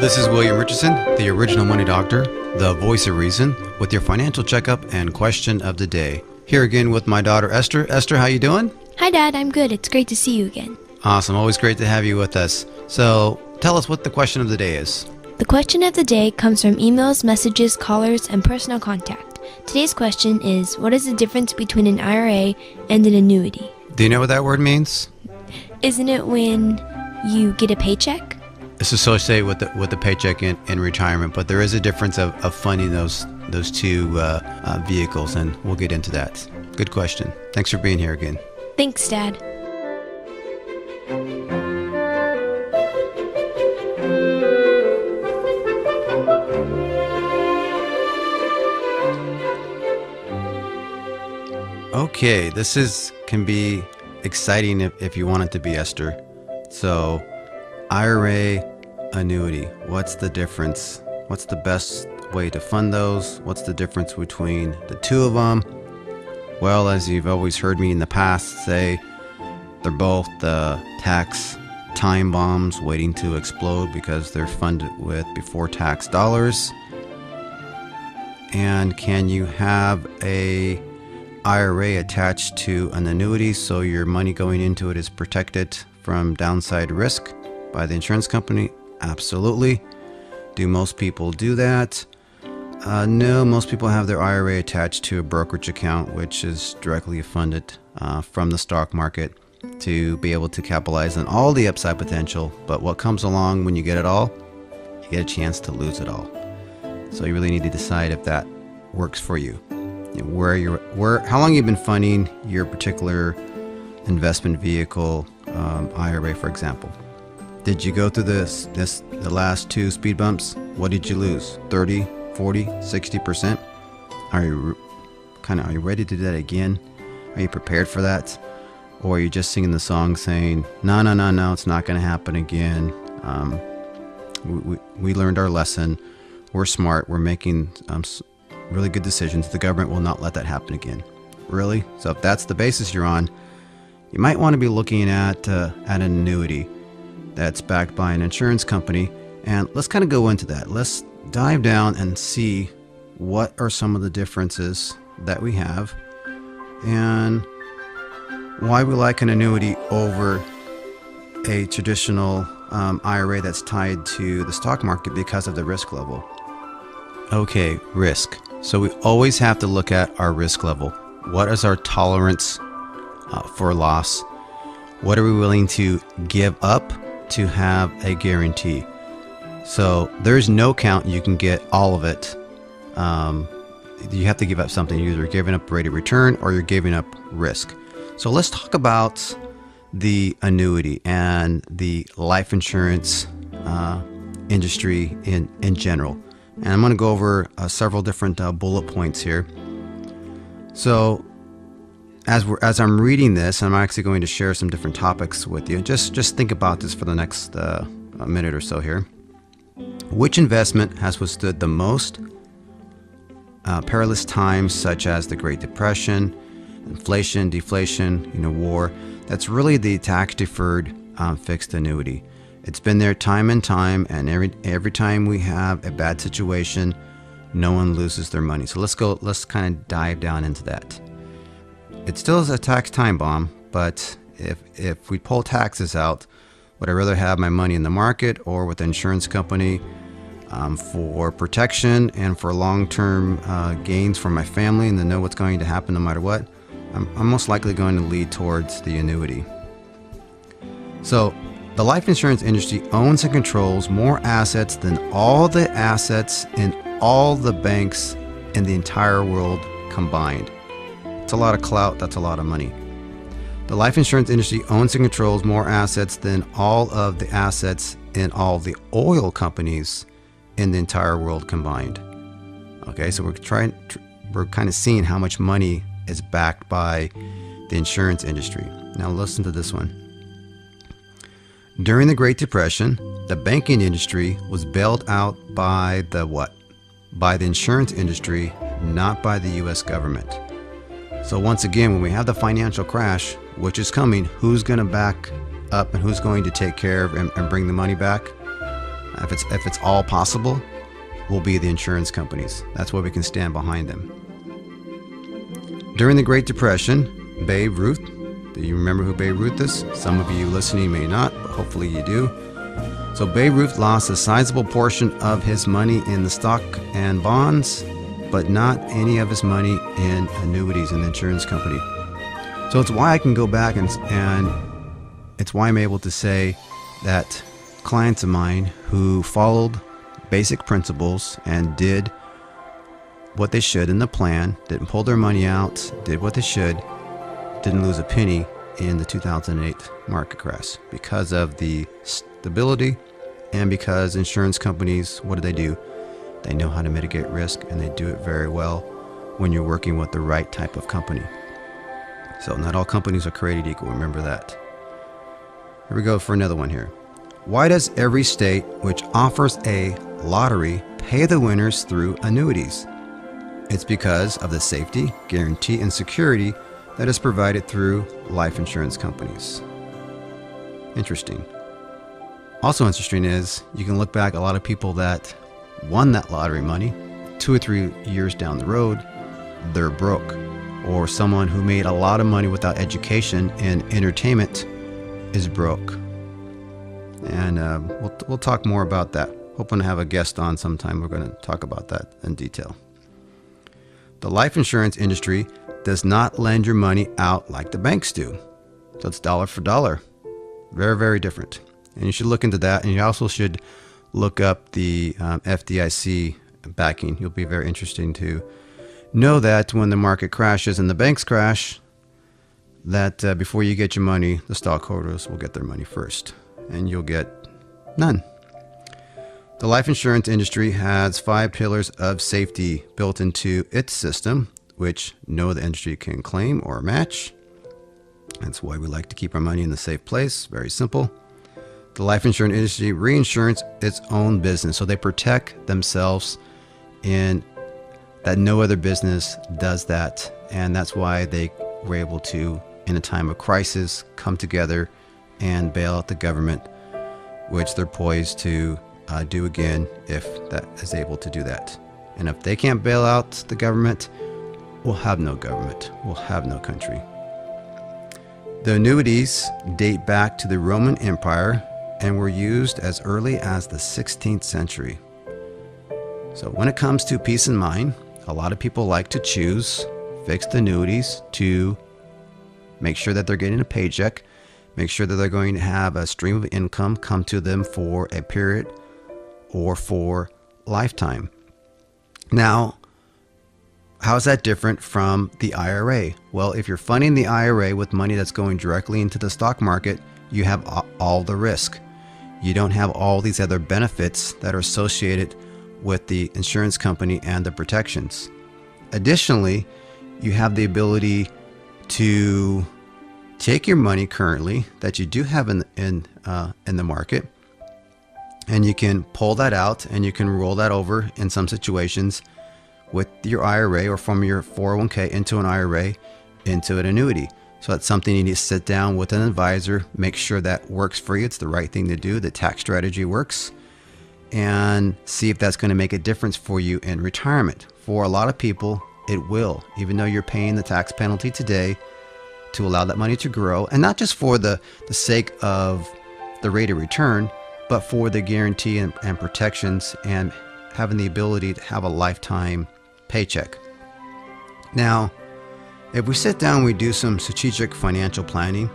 This is William Richardson, the original money doctor, the voice of reason, with your financial checkup and question of the day. Here again with my daughter Esther. Esther, how you doing? Hi, Dad. I'm good. It's great to see you again. Awesome. Always great to have you with us. So tell us what the question of the day is. The question of the day comes from emails, messages, callers, and personal contact. Today's question is, what is the difference between an IRA and an annuity? Do you know what that word means? Isn't it when you get a paycheck? It's associated with the paycheck in retirement, but there is a difference of funding those two vehicles, and we'll get into that. Good question. Thanks for being here again. Thanks, Dad. Okay, this can be exciting if you want it to be, Esther. So, IRA, annuity, what's the difference? What's the best way to fund those? What's the difference between the two of them? Well, as you've always heard me in the past say, they're both tax time bombs waiting to explode because they're funded with before tax dollars. And can you have a IRA attached to an annuity so your money going into it is protected from downside risk by the insurance company? Absolutely. Do most people do that? No, most people have their IRA attached to a brokerage account, which is directly funded from the stock market to be able to capitalize on all the upside potential. But what comes along when you get it all? You get a chance to lose it all. So you really need to decide if that works for you. How long you've been funding your particular investment vehicle, IRA, for example. Did you go through the last two speed bumps? What did you lose? 30, 40, 60%? Are you ready to do that again? Are you prepared for that? Or are you just singing the song saying, no, it's not going to happen again. We learned our lesson. We're smart. We're making really good decisions. The government will not let that happen again. Really? So if that's the basis you're on, you might want to be looking at an annuity that's backed by an insurance company. And let's kind of go into that. Let's dive down and see what are some of the differences that we have and why we like an annuity over a traditional IRA that's tied to the stock market because of the risk level. Okay, risk. So we always have to look at our risk level. What is our tolerance for loss? What are we willing to give up to have a guarantee? So there's no count you can get all of it. You have to give up something. You're either giving up rate of return or you're giving up risk. So let's talk about the annuity and the life insurance industry in general. And I'm going to go over several different bullet points here. So as I'm reading this, I'm actually going to share some different topics with you. Just think about this for the next minute or so here. Which investment has withstood the most perilous times, such as the Great Depression, inflation, deflation, war? That's really the tax-deferred fixed annuity. It's been there time and time, and every time we have a bad situation, no one loses their money. So let's kind of dive down into that. It still is a tax time bomb, but if we pull taxes out, would I rather have my money in the market or with the insurance company for protection and for long-term gains for my family and to know what's going to happen no matter what? I'm most likely going to lead towards the annuity. So the life insurance industry owns and controls more assets than all the assets in all the banks in the entire world combined. It's a lot of clout. That's a lot of money. The life insurance industry owns and controls more assets than all of the assets in all the oil companies in the entire world combined. Okay, so we're kind of seeing how much money is backed by the insurance industry. Now listen to this one. During the Great Depression, the banking industry was bailed out by the what? By the insurance industry, not by the U.S. government. So once again, when we have the financial crash, which is coming, who's going to back up and who's going to take care of and bring the money back? if it's all possible, will be the insurance companies. That's why we can stand behind them. During the Great Depression, Babe Ruth, do you remember who Babe Ruth is? Some of you listening may not, but hopefully you do. So Babe Ruth lost a sizable portion of his money in the stock and bonds, but not any of his money in annuities in the insurance company. So it's why I can go back and it's why I'm able to say that clients of mine who followed basic principles and did what they should in the plan, didn't pull their money out, did what they should, didn't lose a penny in the 2008 market crash because of the stability and because insurance companies, what do? They know how to mitigate risk, and they do it very well when you're working with the right type of company. So not all companies are created equal. Remember that. Here we go for another one here. Why does every state which offers a lottery pay the winners through annuities? It's because of the safety, guarantee, and security that is provided through life insurance companies. Interesting. Also interesting is you can look back, a lot of people that won that lottery money 2 or 3 years down the road, they're broke. Or someone who made a lot of money without education in entertainment is broke. And we'll talk more about that. Hoping to have a guest on sometime. We're going to talk about that in detail. The life insurance industry does not lend your money out like the banks do. So it's dollar for dollar. Very, very different. And you should look into that. And you also should look up the FDIC backing. You'll be very interesting to know that when the market crashes and the banks crash, that before you get your money, the stockholders will get their money first. And you'll get none. The life insurance industry has 5 pillars of safety built into its system, which no other industry can claim or match. That's why we like to keep our money in a safe place. Very simple. The life insurance industry reinsures its own business, so they protect themselves in that no other business does that. And that's why they were able to, in a time of crisis, come together and bail out the government, which they're poised to do again if that is able to do that. And if they can't bail out the government, we'll have no government. We'll have no country. The annuities date back to the Roman Empire and were used as early as the 16th century. So when it comes to peace of mind, a lot of people like to choose fixed annuities to make sure that they're getting a paycheck, make sure that they're going to have a stream of income come to them for a period or for lifetime. Now, how is that different from the IRA? Well, if you're funding the IRA with money that's going directly into the stock market, you have all the risk. You don't have all these other benefits that are associated with the insurance company and the protections. Additionally, you have the ability to take your money currently that you do have in the market, and you can pull that out and you can roll that over in some situations with your IRA or from your 401k into an IRA into an annuity. So that's something you need to sit down with an advisor, make sure that works for you. It's the right thing to do. The tax strategy works, and see if that's going to make a difference for you in retirement. For a lot of people, it will, even though you're paying the tax penalty today to allow that money to grow, and not just for the sake of the rate of return, but for the guarantee and protections and having the ability to have a lifetime paycheck. Now, if we sit down and we do some strategic financial planning,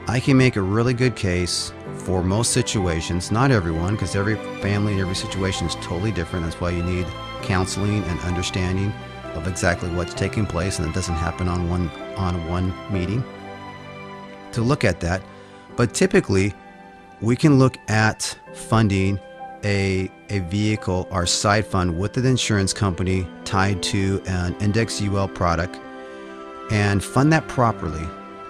I can make a really good case for most situations, not everyone, because every family and every situation is totally different. That's why you need counseling and understanding of exactly what's taking place, and it doesn't happen on one meeting to look at that. But typically, we can look at funding a vehicle or side fund with an insurance company tied to an index UL product and fund that properly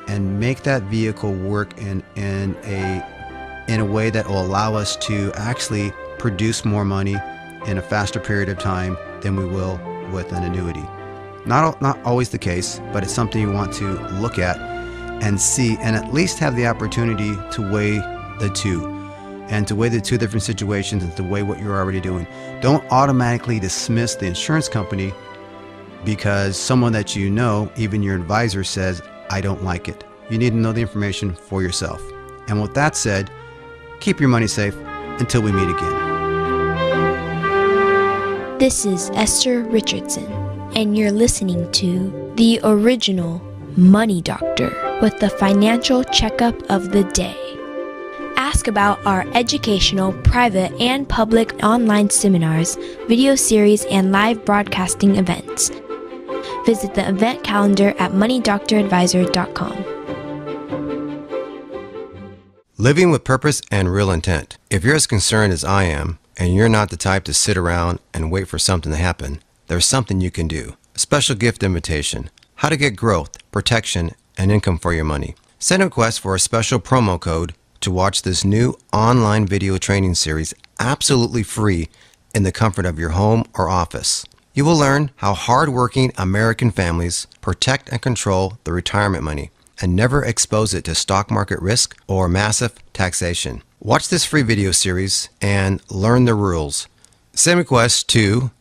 and make that vehicle work in a way that will allow us to actually produce more money in a faster period of time than we will with an annuity. Not always the case, but it's something you want to look at and see, and at least have the opportunity to weigh the two. and to weigh the two different situations and to weigh what you're already doing. Don't automatically dismiss the insurance company because someone that you know, even your advisor, says, I don't like it. You need to know the information for yourself. And with that said, keep your money safe until we meet again. This is Esther Richardson, and you're listening to The Original Money Doctor with the financial checkup of the day. Ask about our educational, private, and public online seminars, video series, and live broadcasting events. Visit the event calendar at moneydoctoradvisor.com. Living with purpose and real intent. If you're as concerned as I am, and you're not the type to sit around and wait for something to happen, there's something you can do. A special gift invitation. How to get growth, protection, and income for your money. Send a request for a special promo code to watch this new online video training series absolutely free in the comfort of your home or office. You will learn how hardworking American families protect and control their retirement money and never expose it to stock market risk or massive taxation. Watch this free video series and learn the rules. Send requests to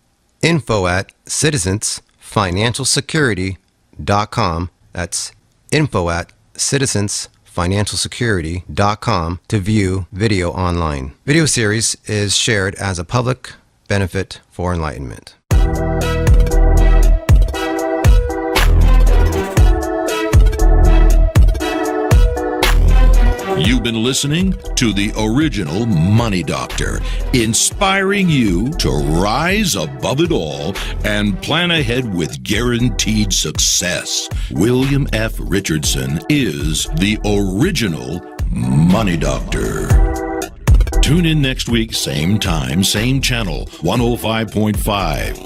info@citizensfinancialsecurity.com. That's info@citizensfinancialsecurity.com to view video online. Video series is shared as a public benefit for enlightenment. You've been listening to The Original Money Doctor, inspiring you to rise above it all and plan ahead with guaranteed success. William F. Richardson is The Original Money Doctor. Tune in next week, same time, same channel, 105.5.